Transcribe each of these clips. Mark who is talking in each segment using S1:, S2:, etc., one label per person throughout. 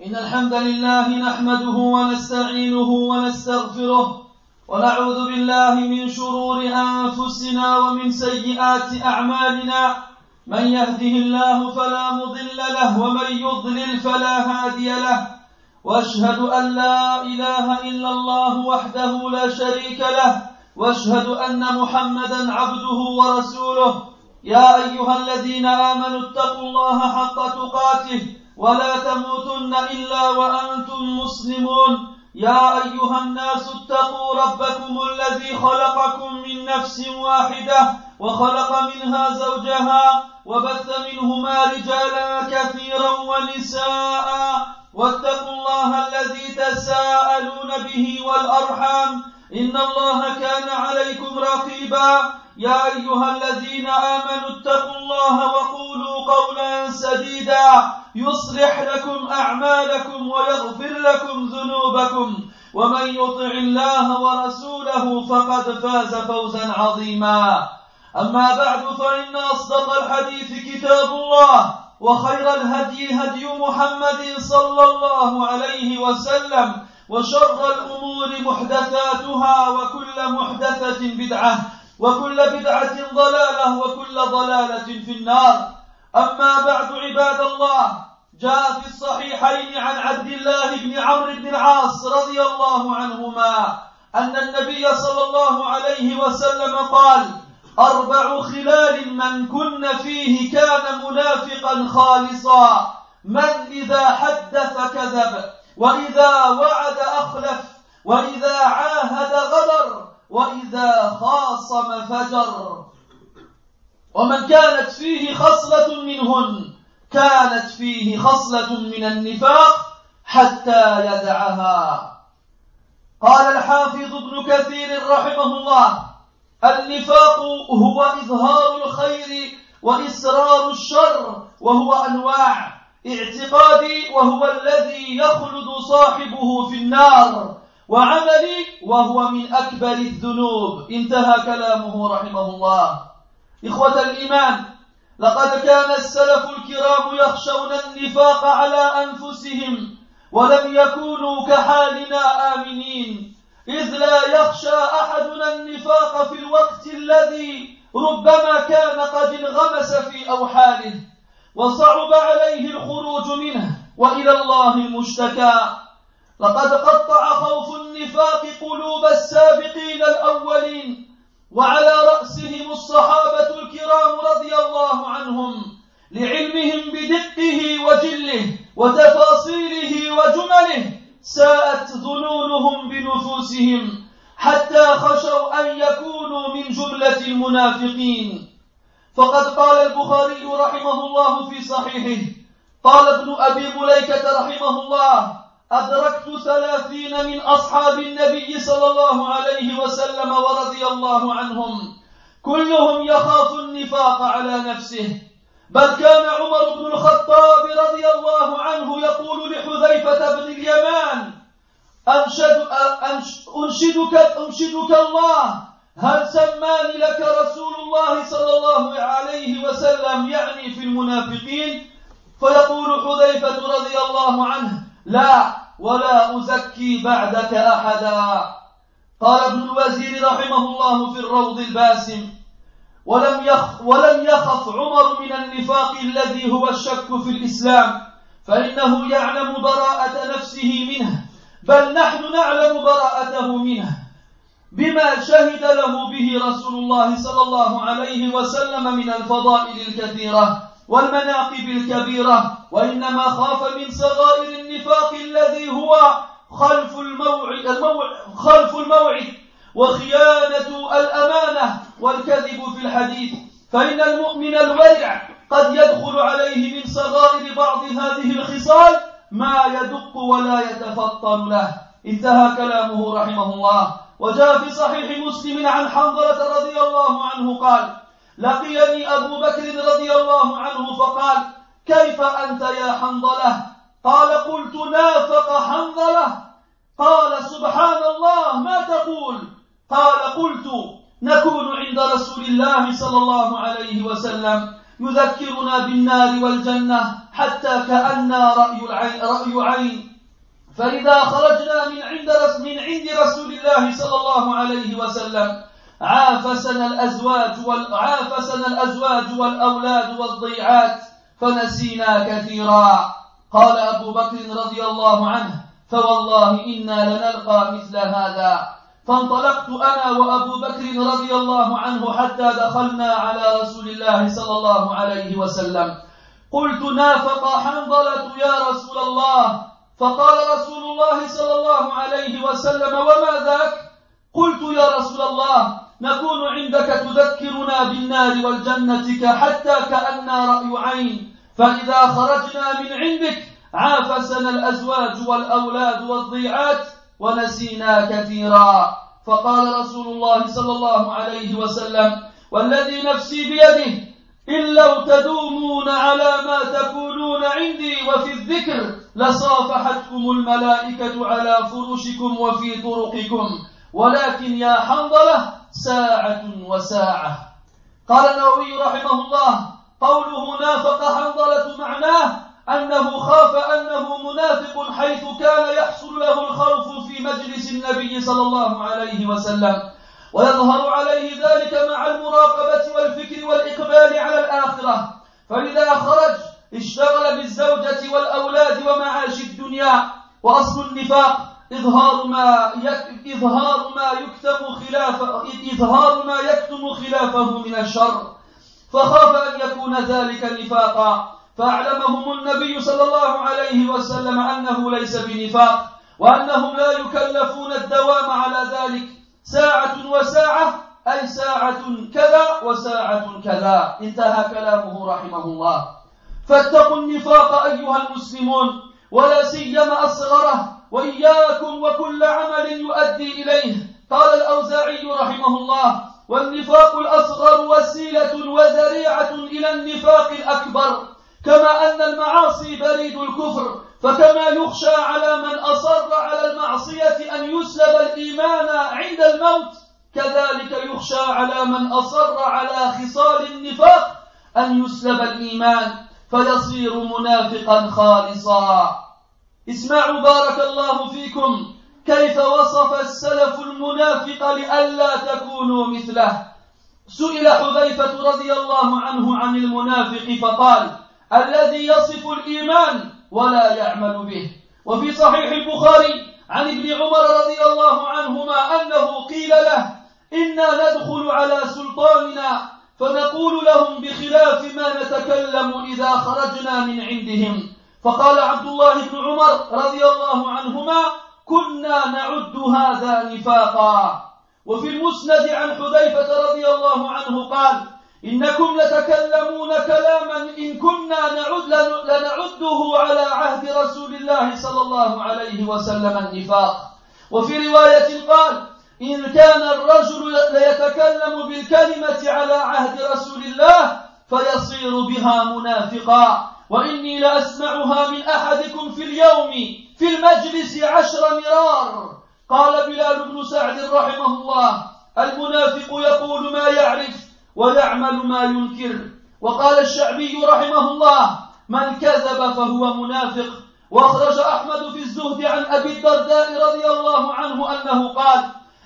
S1: إن الحمد لله نحمده ونستعينه ونستغفره ونعوذ بالله من شرور أنفسنا ومن سيئات أعمالنا. من يهده الله فلا مضل له ومن يضلل فلا هادي له، وأشهد أن لا إله إلا الله وحده لا شريك له، وأشهد أن محمدا عبده ورسوله. يا أيها الذين آمنوا اتقوا الله حق تقاته ولا تموتن إلا وأنتم مسلمون. يا أيها الناس اتقوا ربكم الذي خلقكم من نفس واحدة وخلق منها زوجها وبث منهما رجالا كثيرا ونساء، واتقوا الله الذي تساءلون به والأرحام إن الله كان عليكم رقيبا. يا أيها الذين آمنوا اتقوا الله وقولوا قولا سديدا يصلح لكم أعمالكم ويغفر لكم ذنوبكم، ومن يطع الله ورسوله فقد فاز فوزا عظيما. أما بعد، فإن أصدق الحديث كتاب الله، وخير الهدي هدي محمد صلى الله عليه وسلم، وشر الأمور محدثاتها، وكل محدثة بدعة، وكل بدعة ضلالة، وكل ضلالة في النار. أما بعد عباد الله، جاء في الصحيحين عن عبد الله بن عمرو بن العاص رضي الله عنهما أن النبي صلى الله عليه وسلم قال: 4 خلال من كن فيه كان منافقا خالصا: من إذا حدث كذب، وإذا وعد أخلف، وإذا عاهد غدر، وإذا خاصم فجر. ومن كانت فيه خصلة منهن كانت فيه خصلة من النفاق حتى يدعها. قال الحافظ ابن كثير رحمه الله: النفاق هو إظهار الخير وإسرار الشر، وهو أنواع: اعتقادي وهو الذي يخلد صاحبه في النار، وعملي وهو من أكبر الذنوب. انتهى كلامه رحمه الله. إخوة الإيمان، لقد كان السلف الكرام يخشون النفاق على أنفسهم، ولم يكونوا كحالنا آمنين، إذ لا يخشى أحدنا النفاق في الوقت الذي ربما كان قد انغمس في أوحاله وصعب عليه الخروج منه، وإلى الله المشتكى. لقد قطع خوف النفاق قلوب السابقين الأولين، وعلى رأسهم الصحابة الكرام رضي الله عنهم، لعلمهم بدقه وجله وتفاصيله وجمله ساءت ظنونهم بنفوسهم حتى خشوا أن يكونوا من جملة المنافقين. فقد قال البخاري رحمه الله في صحيحه: قال ابن أبي مليكة رحمه الله: أدركت 30 من أصحاب النبي صلى الله عليه وسلم ورضي الله عنهم كلهم يخاف النفاق على نفسه، بل كان عمر بن الخطاب رضي الله عنه يقول لحذيفة بن اليمان: أنشدك الله، هل سماني لك رسول الله صلى الله عليه وسلم، يعني في المنافقين؟ فيقول حذيفة رضي الله عنه: لا، ولا أزكي بعدك أحدا. قال ابن الوزير رحمه الله في الروض الباسم: ولم يخف عمر من النفاق الذي هو الشك في الإسلام، فإنه يعلم براءة نفسه منه، بل نحن نعلم براءته منه بما شهد له به رسول الله صلى الله عليه وسلم من الفضائل الكثيرة والمناقب الكبيرة، وإنما خاف من صغائر النفاق الذي هو خلف الموعد وخيانة الأمانة والكذب في الحديث، فإن المؤمن الورع قد يدخل عليه من صغائر بعض هذه الخصال ما يدق ولا يتفطن له. انتهى كلامه رحمه الله. وجاء في صحيح مسلم عن حنظلة رضي الله عنه قال: لقيني أبو بكر رضي الله عنه فقال: كيف أنت يا حنظلة؟ قال: قلت: نافق حنظلة. قال: سبحان الله، ما تقول؟ قال: قلت: نكون عند رسول الله صلى الله عليه وسلم يذكرنا بالنار والجنة حتى كأننا رأي عين. فإذا خرجنا من عند رسول الله صلى الله عليه وسلم عافسنا الأزواج والأولاد والضيعات فنسينا كثيرا. قال أبو بكر رضي الله عنه: فوالله إنا لنلقى مثل هذا. فانطلقت أنا وأبو بكر رضي الله عنه حتى دخلنا على رسول الله صلى الله عليه وسلم. قلت: نافق حنظلة يا رسول الله. فقال رسول الله صلى الله عليه وسلم: وما ذاك؟ قلت: يا رسول الله، نكون عندك تذكرنا بالنار والجنة حتى كأننا رأي عين، فإذا خرجنا من عندك عافسنا الأزواج والأولاد والضيعات ونسينا كثيرا. فقال رسول الله صلى الله عليه وسلم: والذي نفسي بيده إن لو تدومون على ما تقولون عندي وفي الذكر لصافحتكم الملائكة على فرشكم وفي طرقكم، ولكن يا حنظلة ساعة وساعة. قال النووي رحمه الله: قوله نافق حنظلة معناه أنه خاف أنه منافق، حيث كان يحصل له الخوف في مجلس النبي صلى الله عليه وسلم، ويظهر عليه ذلك مع المراقبة والفكر والإقبال على الآخرة، فإذا خرج اشتغل بالزوجة والأولاد ومعاش الدنيا. وأصل النفاق إظهار ما يكتم خلافه من الشر، فخاف أن يكون ذلك نفاقا، فأعلمهم النبي صلى الله عليه وسلم أنه ليس بنفاق، وأنهم لا يكلفون الدوام على ذلك. ساعة وساعة أي ساعة كذا وساعة كذا. انتهى كلامه رحمه الله. فاتقوا النفاق أيها المسلمون، ولا سيما أصغره، وإياكم وكل عمل يؤدي إليه. قال الأوزاعي رحمه الله: والنفاق الأصغر وسيلة وذريعة إلى النفاق الأكبر، كما أن المعاصي بريد الكفر، فكما يخشى على من أصر على المعصية أن يسلب الإيمان عند الموت، كذلك يخشى على من أصر على خصال النفاق أن يسلب الإيمان فيصير منافقا خالصا. اسمعوا بارك الله فيكم كيف وصف السلف المنافق لئلا تكونوا مثله. سئل حذيفة رضي الله عنه عن المنافق فقال: الذي يصف الإيمان ولا يعمل به. وفي صحيح البخاري عن ابن عمر رضي الله عنهما أنه قيل له: إنا ندخل على سلطاننا فنقول لهم بخلاف ما نتكلم إذا خرجنا من عندهم. فقال عبد الله بن عمر رضي الله عنهما: كنا نعد هذا نفاقا. وفي المسند عن حذيفة رضي الله عنه قال: إنكم لتكلمون كلاما إن كنا لنعده على عهد رسول الله صلى الله عليه وسلم النفاق. وفي رواية قال: إن كان الرجل ليتكلم بالكلمة على عهد رسول الله فيصير بها منافقا، وإني لأسمعها من أحدكم في اليوم في المجلس 10 مرار. قال بلال بن سعد رحمه الله: المنافق يقول ما يعرف ويعمل ما ينكر. وقال الشعبي رحمه الله: من كذب فهو منافق. وأخرج أحمد في الزهد عن أبي الدرداء رضي الله عنه أنه قال: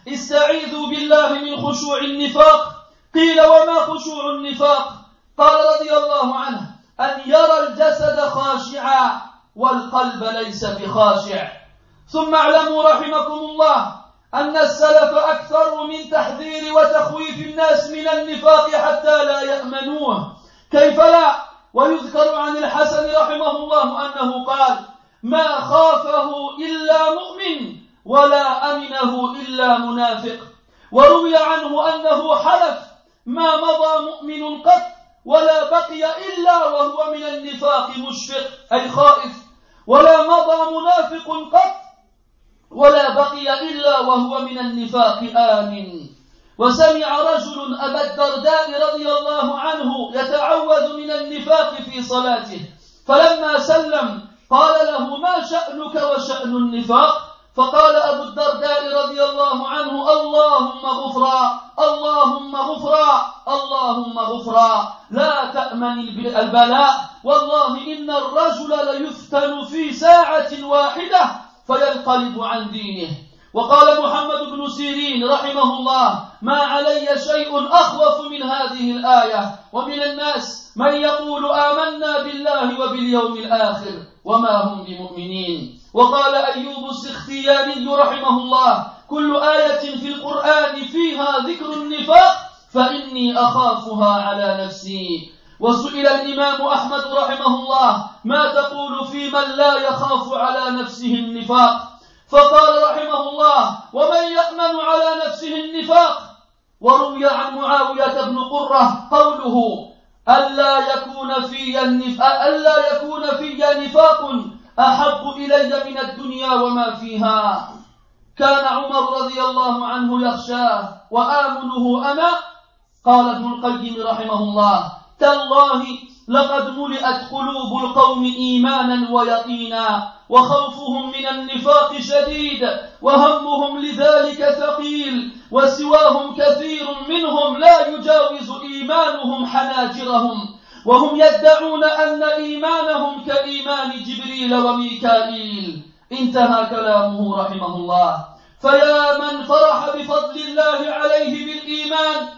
S1: استعيذوا بالله من خشوع النفاق. قيل: وما خشوع النفاق؟ قال رضي الله عنه: أن يرى الجسد خاشعا والقلب ليس بخاشع. ثم اعلموا رحمكم الله أن السلف أكثر من تحذير وتخويف الناس من النفاق حتى لا يأمنوه. كيف لا؟ ويذكر عن الحسن رحمه الله أنه قال: ما خافه إلا مؤمن ولا أمنه إلا منافق. وروي عنه أنه حلف: ما مضى مؤمن قط ولا بقي إلا وهو من النفاق مشفق أي خائف، ولا مضى منافق قط ولا بقي إلا وهو من النفاق آمن. وسمع رجل أبا الدرداء رضي الله عنه يتعوذ من النفاق في صلاته، فلما سلم قال له: ما شأنك وشأن النفاق؟ فقال أبو الدرداء رضي الله عنه: اللهم غفرا، اللهم غفرا، اللهم غفرا، لا تأمن البلاء، والله إن الرجل ليفتن في ساعة واحدة فينقلب عن دينه. وقال محمد بن سيرين رحمه الله: ما علي شيء أخوف من هذه الآية. ومن الناس من يقول آمنا بالله وباليوم الآخر وما هم بمؤمنين. وقال أيوب السختياني رحمه الله: كل آية في القرآن فيها ذكر النفاق فإني أخافها على نفسي. وسئل الإمام أحمد رحمه الله: ما تقول في من لا يخاف على نفسه النفاق؟ فقال رحمه الله: ومن يأمن على نفسه النفاق؟ وروي عن معاوية بن قرة قوله: ألا يكون في نفاق أحب إلي من الدنيا وما فيها. كان عمر رضي الله عنه يخشاه وآمنه أنا. قال ابن القيم رحمه الله: تالله لقد ملئت قلوب القوم إيمانا ويقينا، وخوفهم من النفاق شديد، وهمهم لذلك ثقيل، وسواهم كثير منهم لا يجاوز إيمانهم حناجرهم، وهم يدعون أن إيمانهم كإيمان جبريل وميكائيل. انتهى كلامه رحمه الله. فيا من فرح بفضل الله عليه بالإيمان،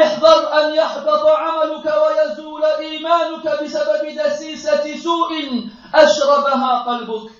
S1: احذر أن يحبط عملك ويزول إيمانك بسبب دسيسة سوء أشربها قلبك.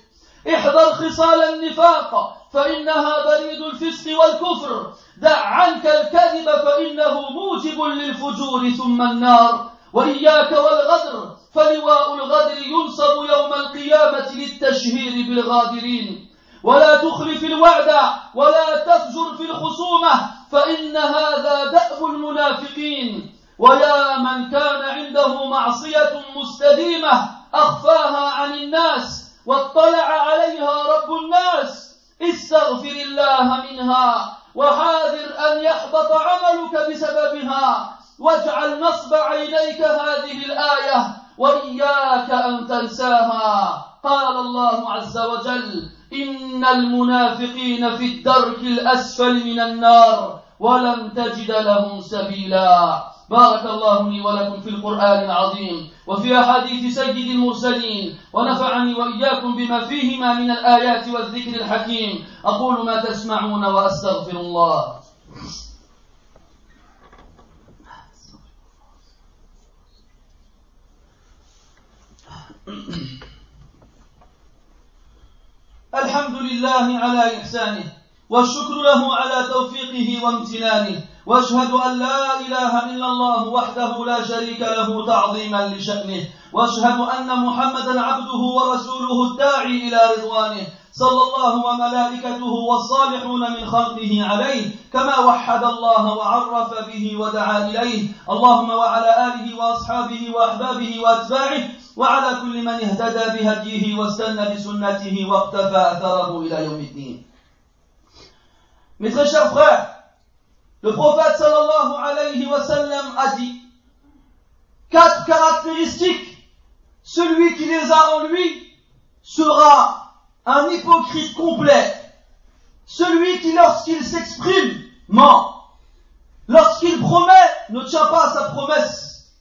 S1: احذر خصال النفاق فإنها بريد الفسق والكفر. دع عنك الكذب فإنه موجب للفجور ثم النار. وإياك والغدر فلواء الغدر ينصب يوم القيامة للتشهير بالغادرين. ولا تخلف الوعد ولا تفجر في الخصومة فإن هذا دأب المنافقين. ويا من كان عنده معصية مستديمة أخفاها عن الناس واطلع عليها رب الناس، استغفر الله منها وحاذر أن يحبط عملك بسببها، واجعل نصب عينيك هذه الآية وإياك أن تنساها. قال الله عز وجل: إن المنافقين في الدرك الأسفل من النار ولن تجد لهم سبيلا. بارك الله لي ولكم في القرآن العظيم وفي أحاديث سيد المرسلين، ونفعني وإياكم بما فيهما من الآيات والذكر الحكيم. أقول ما تسمعون وأستغفر الله. الحمد لله على إحسانه، والشكر له على توفيقه وامتنانه، واشهد أن لا إله إلا الله وحده لا شريك له تعظيما لشأنه، واشهد أن محمدا عبده ورسوله الداعي إلى رضوانه، صلى الله وملائكته والصالحون من خلقه عليه، كما وحد الله وعرف به ودعا إليه. اللهم وعلى آله وأصحابه وأحبابه وأتباعه وعلى كل من اهتدى بهديه واستنى بسنته واقتفى أثره إلى يوم الدين. Mes très chers frères, le prophète sallallahu alayhi wa sallam a dit 4 caractéristiques. Celui qui les a en lui sera un hypocrite complet. Celui qui, lorsqu'il s'exprime, ment. Lorsqu'il promet, ne tient pas sa promesse.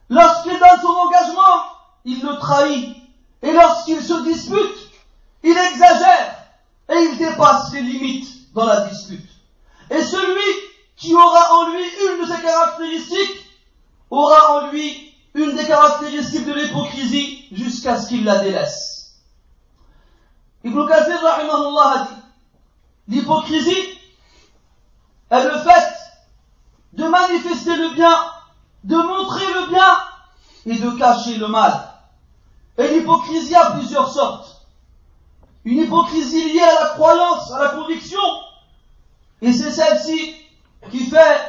S1: Lorsqu'il donne son engagement, il le trahit. Et lorsqu'il se dispute, il exagère et il dépasse les limites dans la dispute. Et celui qui aura en lui une de ces caractéristiques aura en lui une des caractéristiques de l'hypocrisie jusqu'à ce qu'il la délaisse. Ibn Kathir rahimahullah a dit: l'hypocrisie est le fait de manifester le bien, de montrer le bien et de cacher le mal. Et l'hypocrisie a plusieurs sortes. Une hypocrisie liée à la croyance, à la conviction, et c'est celle-ci qui fait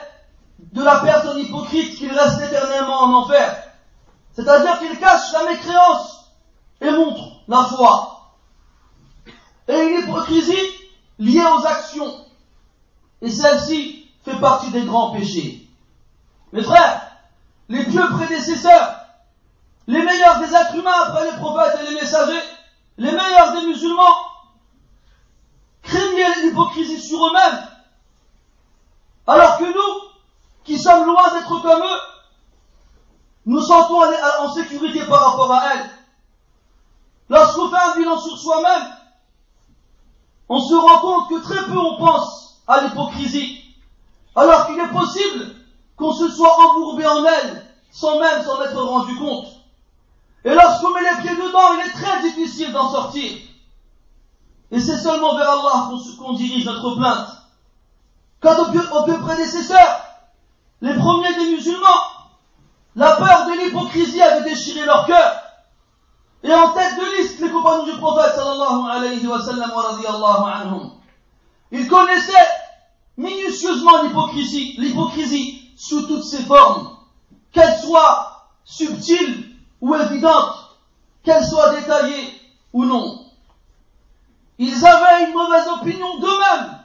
S1: de la personne hypocrite qu'il reste éternellement en enfer. C'est-à-dire qu'il cache la mécréance et montre la foi. Et une hypocrisie liée aux actions, et celle-ci fait partie des grands péchés. Mes frères, les pieux prédécesseurs, les meilleurs des êtres humains après les prophètes et les messagers, les meilleurs des musulmans, enseigner l'hypocrisie sur eux-mêmes, alors que nous, qui sommes loin d'être comme eux, nous sentons en sécurité par rapport à elles. Lorsqu'on fait un bilan sur soi-même, on se rend compte que très peu on pense à l'hypocrisie, alors qu'il est possible qu'on se soit embourbé en elle, sans même s'en être rendu compte. Et lorsqu'on met les pieds dedans, il est très difficile d'en sortir. Et c'est seulement vers Allah qu'on dirige notre plainte. Quant aux pieux prédécesseurs, les premiers des musulmans, la peur de l'hypocrisie avait déchiré leur cœur. Et en tête de liste, les compagnons du prophète sallallahu alayhi wa sallam wa radiyallahu anhum. Ils connaissaient minutieusement l'hypocrisie sous toutes ses formes, qu'elle soit subtile ou évidente, qu'elle soit détaillée ou non. Ils avaient une mauvaise opinion d'eux-mêmes,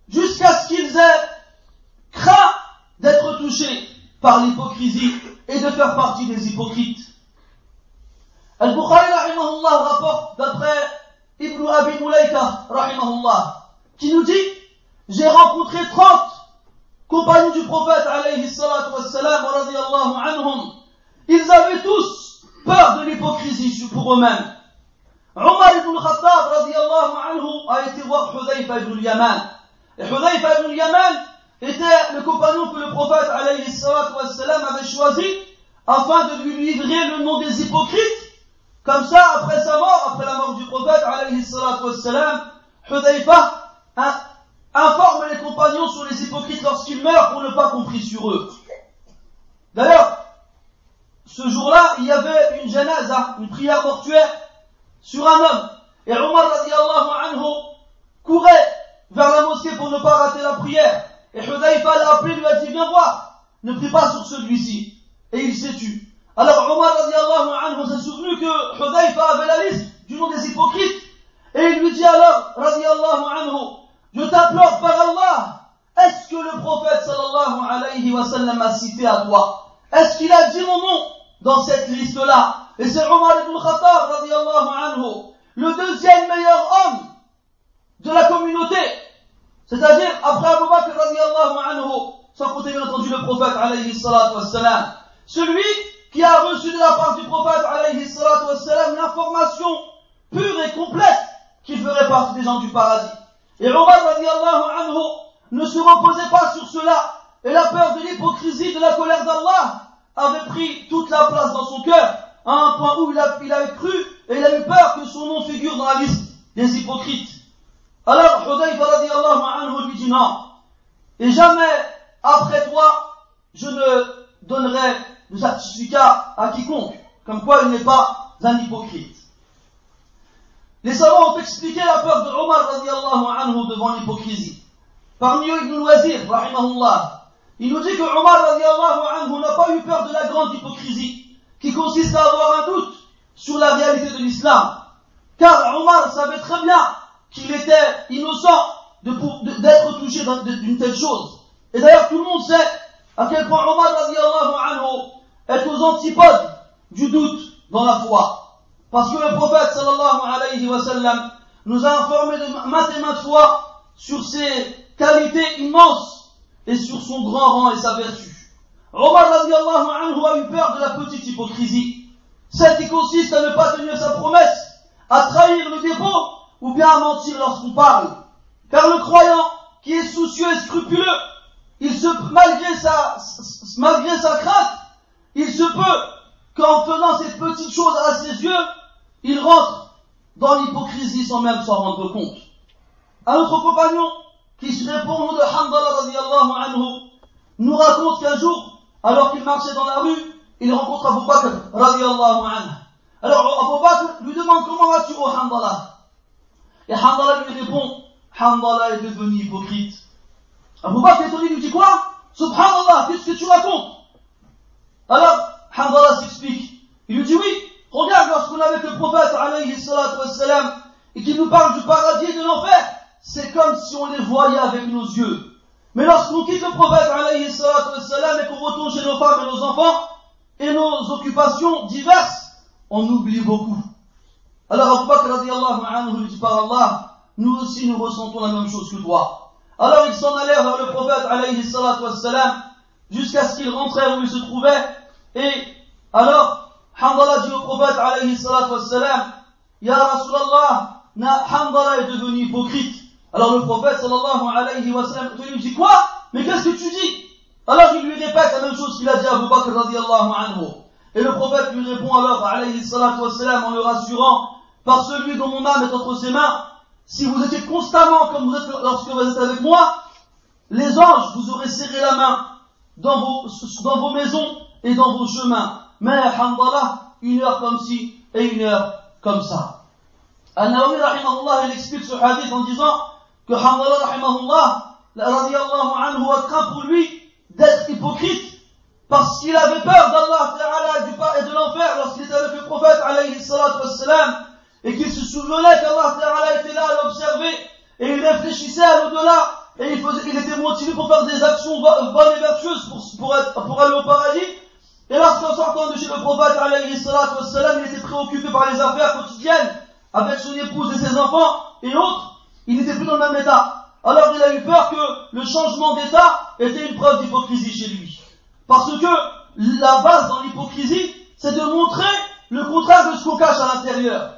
S1: jusqu'à ce qu'ils aient craint d'être touchés par l'hypocrisie et de faire partie des hypocrites. Al-Bukhari rahimahullah rapporte d'après Ibn Abi Mulaika rahimahullah, qui nous dit: j'ai rencontré 30 compagnons du prophète alayhi salatu wassalam wa radiyallahu anhum. Ils avaient tous peur de l'hypocrisie pour eux-mêmes. Omar ibn Khattab radiyallahu anhu a été voir Hudhayfa ibn al-Yaman. Et Hudhayfa ibn al-Yaman était le compagnon que le prophète alayhi salatu wassalam avait choisi afin de lui livrer le nom des hypocrites. Comme ça, après sa mort, après la mort du prophète alayhi salatu wassalam, Hudhayfa informe les compagnons sur les hypocrites lorsqu'ils meurent pour ne pas qu'on prie sur eux. D'ailleurs, ce jour-là, il y avait une janaza, une prière mortuaire sur un homme. Et Omar radiallahu anhu courait vers la mosquée pour ne pas rater la prière. Et Hudhayfa l'a appelé, lui a dit: viens voir, ne prie pas sur celui-ci. Et il s'est tu. Alors Omar radiallahu anhu s'est souvenu que Hudhayfa avait la liste du nom des hypocrites. Et il lui dit alors, radiallahu anhu: je t'implore par Allah, est-ce que le prophète sallallahu alayhi wa sallam a cité à toi? Est-ce qu'il a dit mon nom dans cette liste-là? Et c'est Omar ibn Khattab radiallahu anhu, le deuxième meilleur homme de la communauté, c'est-à-dire après Abu Bakr radiallahu anhu, sans compter bien entendu le prophète alayhi salatu wassalam, celui qui a reçu de la part du prophète alayhi salatu wassalam l'information pure et complète qu'il ferait partie des gens du paradis. Et Omar radiallahu anhu ne se reposait pas sur cela, et la peur de l'hypocrisie, de la colère d'Allah avait pris toute la place dans son cœur, à un point où il avait cru et il a eu peur que son nom figure dans la liste des hypocrites. Alors Hudhayfa radiallahu anhu lui dit: non, et jamais après toi je ne donnerai de certificat à quiconque, comme quoi il n'est pas un hypocrite. Les savants ont expliqué la peur de Omar radiallahu anhu devant l'hypocrisie. Parmi eux, Ibn al-Wazir, rahimahullah, il nous dit que Omar radiallahu anhu n'a pas eu peur de la grande hypocrisie, qui consiste à avoir un doute sur la réalité de l'islam. Car Omar savait très bien qu'il était innocent d'être touché d'une telle chose. Et d'ailleurs, tout le monde sait à quel point Omar radiallahu anhu est aux antipodes du doute dans la foi. Parce que le prophète sallallahu alayhi wa sallam nous a informé de maintes et maintes fois sur ses qualités immenses et sur son grand rang et sa vertu. Omar radiallahu anhu a eu peur de la petite hypocrisie, celle qui consiste à ne pas tenir sa promesse, à trahir le dépôt ou bien à mentir lorsqu'on parle. Car le croyant qui est soucieux et scrupuleux, malgré sa crainte, il se peut qu'en faisant cette petite chose à ses yeux, il rentre dans l'hypocrisie sans même s'en rendre compte. Un autre compagnon, qui se répond au nom de Handala radiallahu anhu, nous raconte qu'un jour, alors qu'il marchait dans la rue, il rencontre Abu Bakr radiallahu anhu. Alors Abu Bakr lui demande: comment vas-tu, ô Handala? Et Handala lui répond: Handala est devenu hypocrite. Abu Bakr étonné lui dit: quoi? Subhanallah, qu'est-ce que tu racontes? Alors Handala s'explique. Il lui dit: oui, regarde, lorsqu'on est avec le prophète alayhi salatu wassalam et qu'il nous parle du paradis et de l'enfer, c'est comme si on les voyait avec nos yeux. Mais lorsqu'on quitte le prophète alayhi salatu wassalam et qu'on retourne chez nos femmes et nos enfants et nos occupations diverses, on oublie beaucoup. Alors Abu Bakr radiallahu anhu lui dit: par Allah, nous aussi nous ressentons la même chose que toi. Alors ils s'en allèrent vers le prophète alayhi salatu wassalam, jusqu'à ce qu'ils rentrèrent où ils se trouvaient, et alors Hanzala dit au prophète alayhi salatu wassalam, Ya Rasulallah, Hanzala est devenu hypocrite. Alors le prophète sallallahu alayhi wa sallam lui dit quoi? Mais qu'est-ce que tu dis? Alors il lui répète la même chose qu'il a dit à Abu Bakr radiyallahu anhu. Et le prophète lui répond alors alayhi salatu wa sallam en le rassurant, par celui dont mon âme est entre ses mains, si vous étiez constamment comme vous êtes lorsque vous êtes avec moi, les anges vous auraient serré la main dans vos maisons et dans vos chemins. Mais Hanzala, une heure comme ci et une heure comme ça. An-Nawawi rahimahullah, il explique ce hadith en disant que Hanzala rahimahullah radiyallahu anhu a craint pour lui d'être hypocrite parce qu'il avait peur d'Allah Ta'ala et de l'enfer lorsqu'il était avec le prophète alayhi salatu wassalam et qu'il se souvenait qu'Allah Ta'ala était là à l'observer et il réfléchissait à l'au-delà et il était motivé pour faire des actions bonnes et vertueuses pour aller au paradis. Et lorsqu'en sortant de chez le prophète alayhi salatu wassalam, il était préoccupé par les affaires quotidiennes avec son épouse et ses enfants et autres, il n'était plus dans le même état. Alors il a eu peur que le changement d'état était une preuve d'hypocrisie chez lui. Parce que la base dans l'hypocrisie, c'est de montrer le contraire de ce qu'on cache à l'intérieur.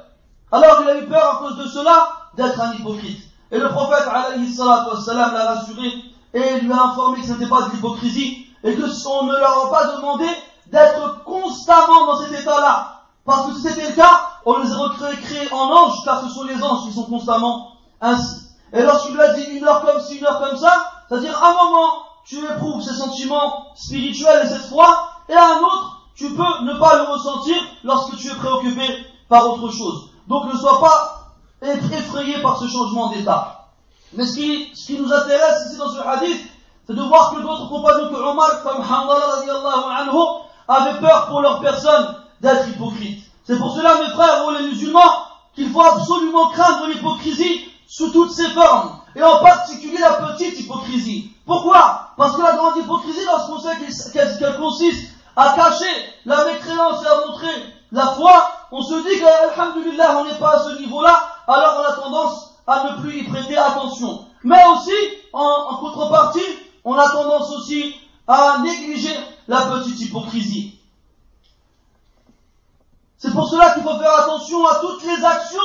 S1: Alors il a eu peur à cause de cela d'être un hypocrite. Et le prophète alayhi salatu wassalam l'a rassuré et lui a informé que ce n'était pas de l'hypocrisie et que on ne leur a pas demandé d'être constamment dans cet état-là. Parce que si c'était le cas, on les aurait créés en anges, car ce sont les anges qui sont constamment ainsi. Et lorsqu'il lui a dit une heure comme ci, une heure comme ça, c'est-à-dire à un moment, tu éprouves ces sentiments spirituels et cette foi, et à un autre, tu peux ne pas le ressentir lorsque tu es préoccupé par autre chose. Donc ne sois pas effrayé par ce changement d'état. Mais ce qui nous intéresse ici dans ce hadith, c'est de voir que d'autres compagnons que Omar, comme Hanzala radiyallahu anhu, avaient peur pour leur personne d'être hypocrites. C'est pour cela, mes frères, les musulmans, qu'il faut absolument craindre l'hypocrisie sous toutes ses formes, et en particulier la petite hypocrisie. Pourquoi? Parce que la grande hypocrisie, lorsqu'on sait qu'elle consiste à cacher la mécréance et à montrer la foi, on se dit que, alhamdulillah, on n'est pas à ce niveau-là, alors on a tendance à ne plus y prêter attention. Mais aussi, en contrepartie, on a tendance aussi à négliger la petite hypocrisie. C'est pour cela qu'il faut faire attention à toutes les actions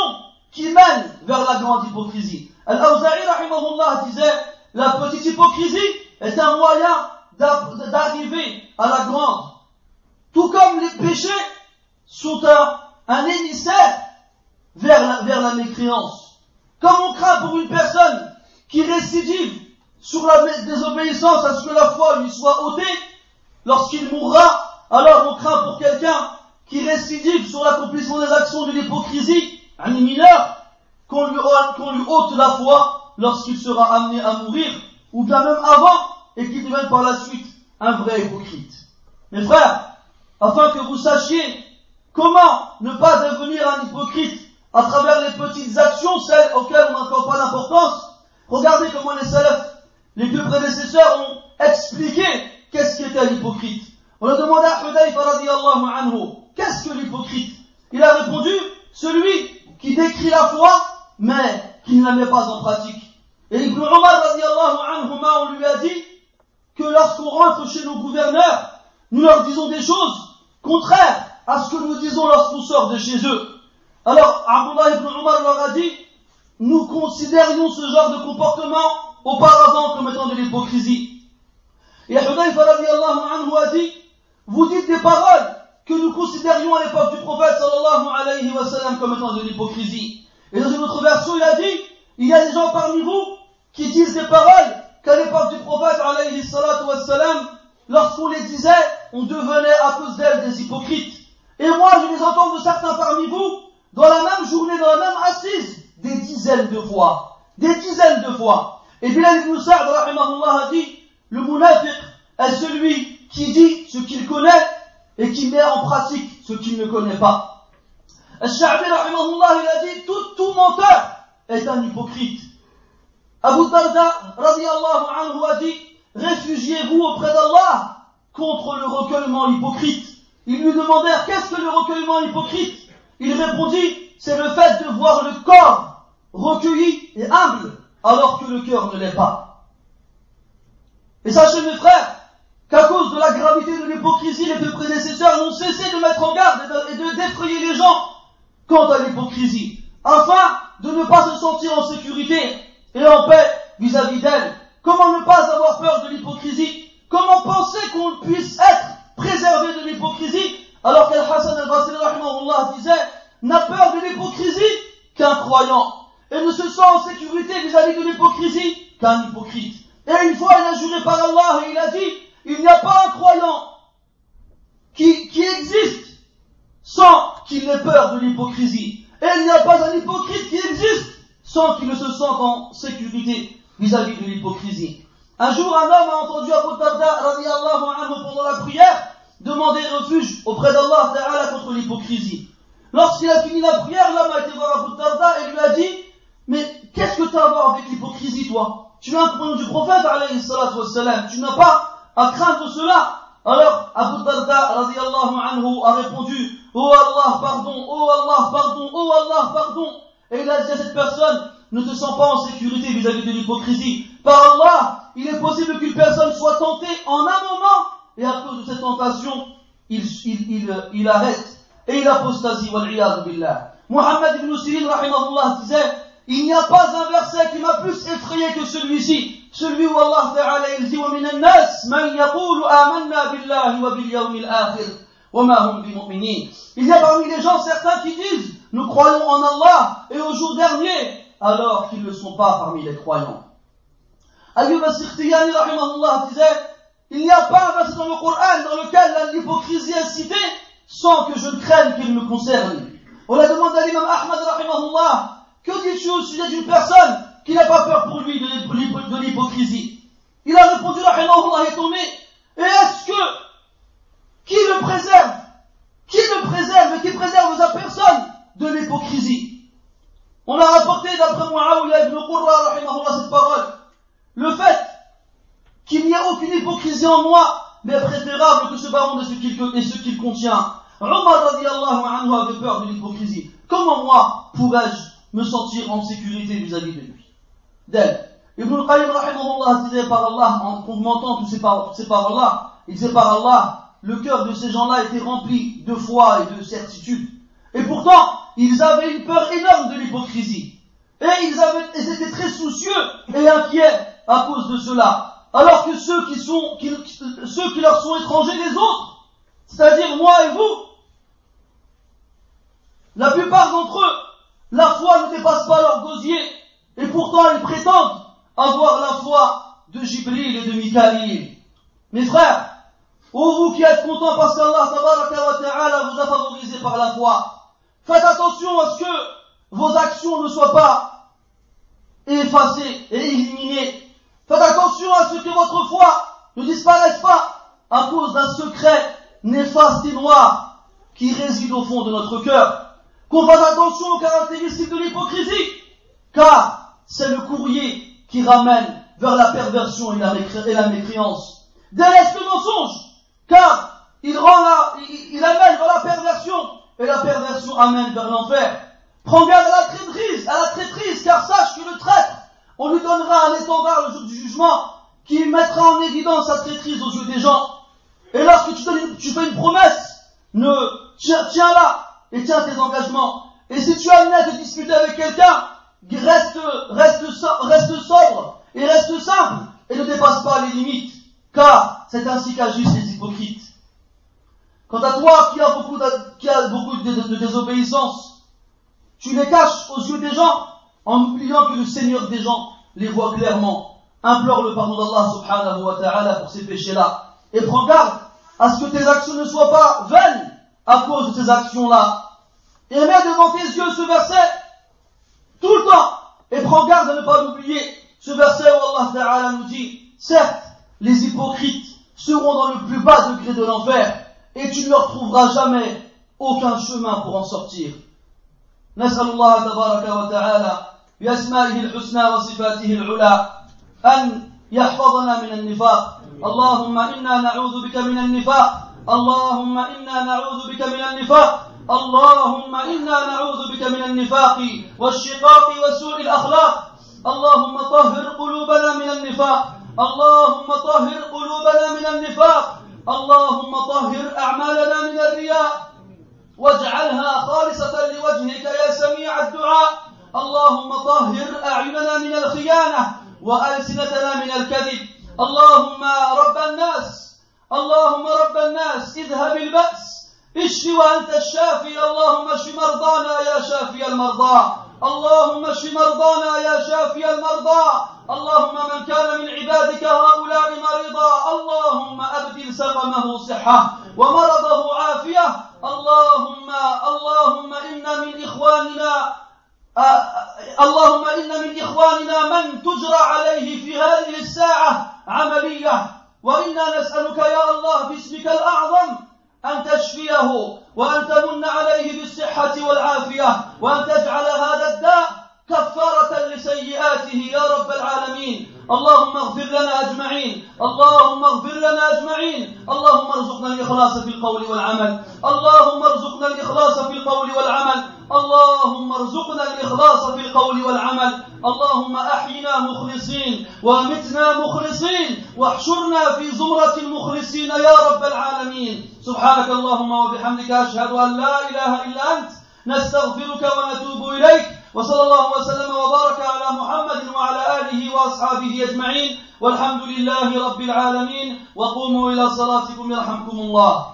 S1: qui mènent vers la grande hypocrisie. Al-Awza'i rahimahullah disait, la petite hypocrisie est un moyen d'arriver à la grande. Tout comme les péchés sont un émissaire vers la mécréance. Comme on craint pour une personne qui récidive sur la désobéissance à ce que la foi lui soit ôtée, lorsqu'il mourra, alors on craint pour quelqu'un qui récidive sur l'accomplissement des actions de l'hypocrisie, un mineur, qu'on lui ôte la foi lorsqu'il sera amené à mourir, ou bien même avant, et qu'il devienne par la suite un vrai hypocrite. Mes frères, afin que vous sachiez comment ne pas devenir un hypocrite à travers les petites actions, celles auxquelles on n'accorde pas d'importance, regardez comment les salafs, les deux prédécesseurs, ont expliqué qu'est-ce qu'était l'hypocrite. On a demandé à Hudayfa radiyallahu anhu, qu'est-ce que l'hypocrite? Il a répondu, celui qui décrit la foi, mais qui ne la met pas en pratique. Et Ibn Umar radiyallahu anhu, on lui a dit que lorsqu'on rentre chez nos gouverneurs, nous leur disons des choses contraires à ce que nous disons lorsqu'on sort de chez eux. Alors, Abdullah ibn Umar leur a dit, nous considérions ce genre de comportement auparavant comme étant de l'hypocrisie. Et Hudayfa radiyallahu anhu a dit, vous dites des paroles que nous considérions à l'époque du prophète sallallahu alayhi wa sallam comme étant de l'hypocrisie. Et dans une autre version, il a dit, il y a des gens parmi vous qui disent des paroles qu'à l'époque du prophète alayhi salatu wa sallam, lorsqu'on les disait, on devenait à cause d'elles des hypocrites. Et moi, je les entends de certains parmi vous, dans la même journée, dans la même assise, des dizaines de fois. Des dizaines de fois. Et Bilal ibn Sa'd, rahimahullah, a dit, le munafiq est celui qui dit ce qu'il connaît et qui met en pratique ce qu'il ne connaît pas. Al-Sha'bi, rahimahullah, il a dit, tout menteur est un hypocrite. Abu Darda, radiyallahu anhu, a dit, réfugiez-vous auprès d'Allah contre le recueillement hypocrite. Ils lui demandèrent, qu'est-ce que le recueillement hypocrite? Il répondit, c'est le fait de voir le corps recueilli et humble, alors que le cœur ne l'est pas. Et sachez mes frères, qu'à cause de la gravité de l'hypocrisie, les deux prédécesseurs n'ont cessé de mettre en garde et d'effrayer les gens quant à l'hypocrisie, afin de ne pas se sentir en sécurité et en paix vis-à-vis d'elle. Comment ne pas avoir peur de l'hypocrisie? Comment penser qu'on puisse être préservé de l'hypocrisie, alors qu'Al-Hassan al-Basri rahimahullah disait, n'a peur de l'hypocrisie qu'un croyant, et ne se sent en sécurité vis-à-vis de l'hypocrisie qu'un hypocrite. Et une fois, il a juré par Allah et il a dit, il n'y a pas un croyant qui existe sans qu'il ait peur de l'hypocrisie. Et il n'y a pas un hypocrite qui existe sans qu'il ne se sente en sécurité vis-à-vis de l'hypocrisie. Un jour, un homme a entendu Abu Darda radiyallahu anhu pendant la prière demander refuge auprès d'Allah Ta'ala contre l'hypocrisie. Lorsqu'il a fini la prière, l'homme a été voir Abu Darda et lui a dit, mais qu'est-ce que tu as à voir avec l'hypocrisie, toi? Tu es un compagnon du prophète, alayhi salatu wassalam, tu n'as pas à craindre cela. Alors, Abu Darda radiyallahu anhu a répondu, oh Allah, pardon, oh Allah, pardon, oh Allah, pardon. Et il a dit à cette personne, ne te sens pas en sécurité vis-à-vis de l'hypocrisie. Par Allah, il est possible qu'une personne soit tentée en un moment, et à cause de cette tentation, il arrête, et il apostasie, wal-iyadu billah. Muhammad ibn Sirin, rahimahullah, disait, il n'y a pas un verset qui m'a plus effrayé que celui-ci, celui où Allah Ta'ala, il dit, وَمِنَ النَّاسِ مَنْ يَقُولُ آمَنَّا بِاللَّهِ وَبِالْيَوْمِ الْآخِرِ وَمَا هُمْ بِمُؤْمِنِينَ. Il y a parmi les gens certains qui disent, nous croyons en Allah et au jour dernier, alors qu'ils ne sont pas parmi les croyants. Ayyub as-Sikhtiyani, rahimahullah, disait, il n'y a pas un verset dans le Coran dans lequel l'hypocrisie est citée sans que je ne craigne qu'il me concerne. On la demande à l'imam Ahmad, rahimahullah, que dis-tu au sujet d'une personne qui n'a pas peur pour lui de l'hypocrisie? Il a répondu, rahimahullah, étonné, et est-ce que qui le préserve et qui préserve sa personne de l'hypocrisie? On a rapporté d'après Muawiyah ibn Qurra, rahimahullah, cette parole. Le fait qu'il n'y a aucune hypocrisie en moi m'est préférable que ce baron et ce qu'il contient. Omar radiyallahu anhu avait peur de l'hypocrisie. Comment moi pourrais-je me sentir en sécurité vis-à-vis de lui, d'elle? Ibn al-Qayyim rahimahullah disait par Allah, en commentant toutes ces paroles-là, il disait par Allah, le cœur de ces gens-là était rempli de foi et de certitude. Et pourtant, ils avaient une peur énorme de l'hypocrisie. Et ils étaient très soucieux et inquiets à cause de cela. Alors que ceux qui leur sont étrangers les autres, c'est-à-dire moi et vous, la plupart d'entre eux, la foi ne dépasse pas leur gosier. Et pourtant, ils prétendent avoir la foi de Jibril et de Mikaïl. Mes frères, vous qui êtes contents parce qu'Allah tabaraka wa ta'ala vous a favorisé par la foi, faites attention à ce que vos actions ne soient pas effacées et éliminées. Faites attention à ce que votre foi ne disparaisse pas à cause d'un secret néfaste et noir qui réside au fond de notre cœur. Qu'on fasse attention aux caractéristiques de l'hypocrisie, car c'est le courrier qui ramène vers la perversion et la mécréance. Délaisse le mensonge, car il amène vers la perversion, et la perversion amène vers l'enfer. Prends garde à la traîtrise, car sache que le traître, on lui donnera un étendard le jour du jugement, qui mettra en évidence sa traîtrise aux yeux des gens. Et lorsque tu fais une promesse, tiens-la, et tiens tes engagements. Et si tu as amené à te disputer avec quelqu'un, reste sobre, et reste simple, et ne dépasse pas les limites, car c'est ainsi qu'agissent les hypocrites. Quant à toi qui as beaucoup de désobéissance, tu les caches aux yeux des gens, en oubliant que le Seigneur des gens les voit clairement. Implore le pardon d'Allah subhanahu wa ta'ala pour ces péchés-là. Et prends garde à ce que tes actions ne soient pas vaines à cause de ces actions-là. Et mets devant tes yeux ce verset tout le temps. Et prends garde à ne pas l'oublier. Ce verset où Allah ta'ala nous dit, certes, les hypocrites seront dans le plus bas degré de l'enfer, et tu ne leur trouveras jamais aucun chemin pour en sortir. نسأل الله تبارك وتعالى بأسمائه الحسنى وصفاته العلى أن يحفظنا من النفاق. اللهم إنا نعوذ بك من النفاق. اللهم إنا نعوذ بك من النفاق. اللهم إنا نعوذ بك من النفاق والشقاق وسوء الأخلاق. اللهم طهر قلوبنا من النفاق، اللهم طهر قلوبنا من النفاق، اللهم طهر أعمالنا من الرياء واجعلها خالصة لوجهك يا سميع الدعاء. اللهم طهر أعيننا من الخيانة وألسنتنا من الكذب. اللهم رب الناس اذهب البأس، اشف وأنت الشافي. اللهم اشف مرضانا يا شافي المرضى، اللهم اشف مرضانا يا شافي المرضى. اللهم من كان من عبادك هؤلاء مريضا اللهم أبدل سقمه صحة ومرضه عافية. اللهم إن من إخواننا من تجرى عليه في هذه الساعة عملية، وإنا نسألك يا الله باسمك الأعظم أن تشفيه وأن تمن عليه بالصحة والعافية وأن تجعل هذا الداء كفارة لسيئاته يا رب العالمين. اللهم اغفر لنا أجمعين، اللهم اغفر لنا أجمعين. اللهم ارزقنا الإخلاص في القول والعمل، اللهم ارزقنا الإخلاص في القول والعمل، اللهم ارزقنا الإخلاص في القول والعمل. اللهم أحينا مخلصين ومتنا مخلصين واحشرنا في زمرة المخلصين يا رب العالمين. سبحانك اللهم وبحمدك أشهد أن لا إله إلا أنت، نستغفرك ونتوب إليك. وصلى الله وسلم وبارك على محمد وعلى آله وأصحابه أجمعين، والحمد لله رب العالمين. وقوموا إلى صلاتكم يرحمكم الله.